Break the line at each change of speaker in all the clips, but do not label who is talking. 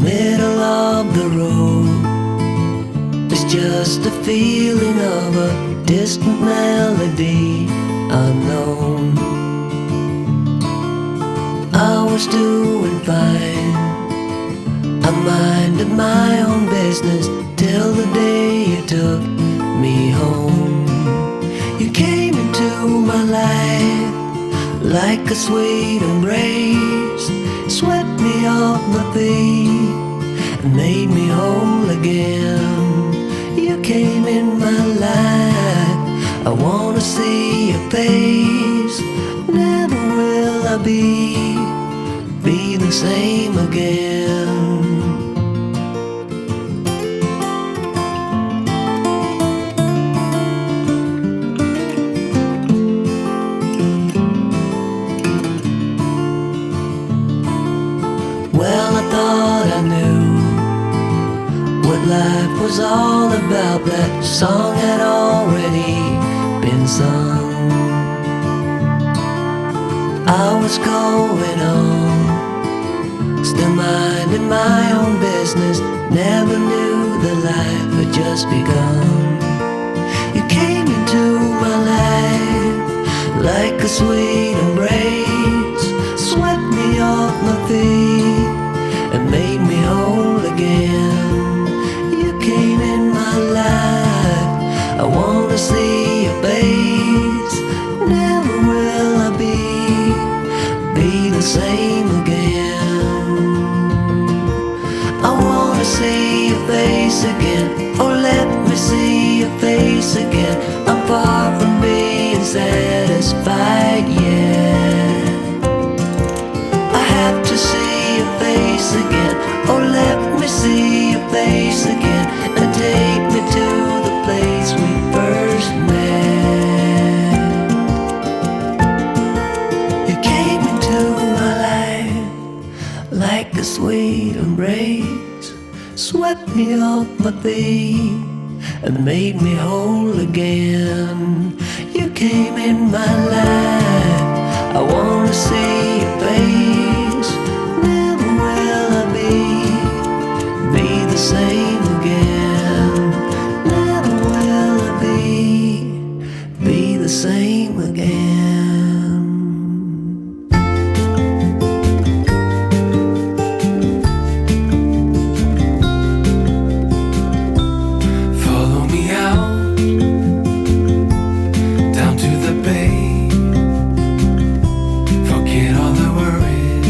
middle of the road. It's just a feeling of a distant melody unknown. I was doing fine, I minded my own business till the day you took me home. You came into my life like a sweet embrace, swept me off my feet and made me whole again. You came in my life, I wanna see your face. Never will I be the same again. Well, I thought I knew what life was all about. That song had already been sung. I was going on, still minding my own business. Never knew that life had just begun. You came into my life like a sweet embrace, swept me off my feet and made me whole again. You came in my life, I wanna see your face. Never will I be the same again. I wanna see your face again, oh let me see your face again. I'm far from being satisfied yet. I have to see your face again, oh let me see your face again, and take me to the place we first met. You came into my life like a sweet embrace, swept me off my feet and made me whole again. You came in my life, I wanna see your face. Never will I be the same again. Never will I be the same again.
Follow me out down to the bay. Forget all the worries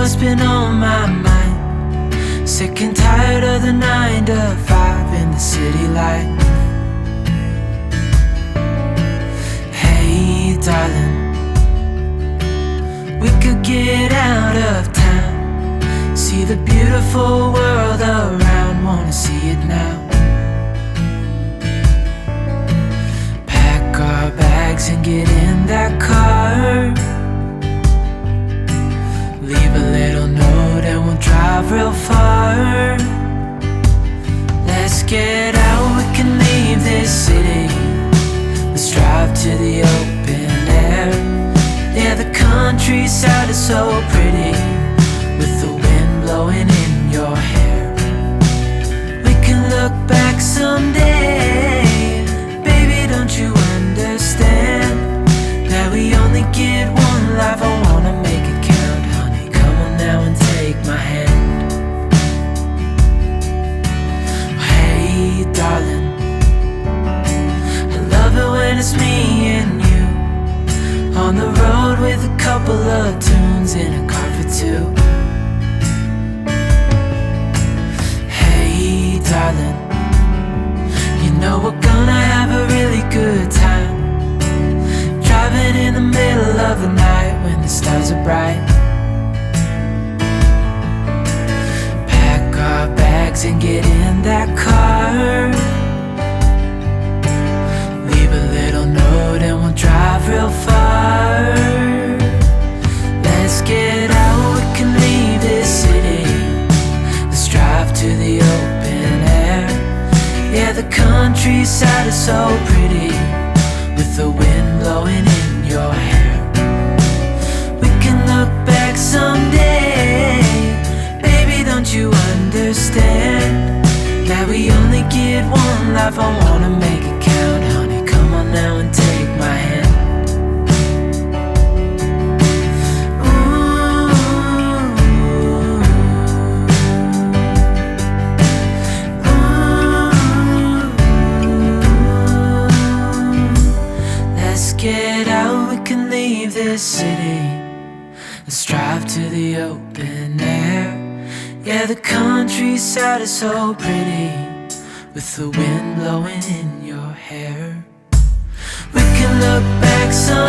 what's been on my mind. Sick and tired of the 9 to 5 in the city life. Hey darling, we could get out of town, see the beautiful world around, wanna see it now. Pack our bags and get in that car, leave a little note and we'll drive real far. Let's get out, we can leave this city. Let's drive to the open air. Yeah, the countryside is so pretty, with the wind blowing in your hair. We can look back someday. Baby, don't you understand that we only get one life? I wanna make it count, honey. Come on now and take my hand. Hey darling, I love it when it's me and you, on the road with a couple of tunes in a car for two. Hey darling, you know we're gonna have a really good time, driving in the middle of the night when the stars are bright. Pack our bags and get in that car, leave a little note and we'll drive real far. Let's get out, we can leave this city. Let's drive to the open air. Yeah, the countryside is so pretty, with the wind blowing in your hair. We can look back someday. Baby, don't you understand that we only get one life? I wanna make it count, honey. Come on now and take my hand. Get out, we can leave this city. Let's drive to the open air. Yeah, the countryside is so pretty, with the wind blowing in your hair. We can look back some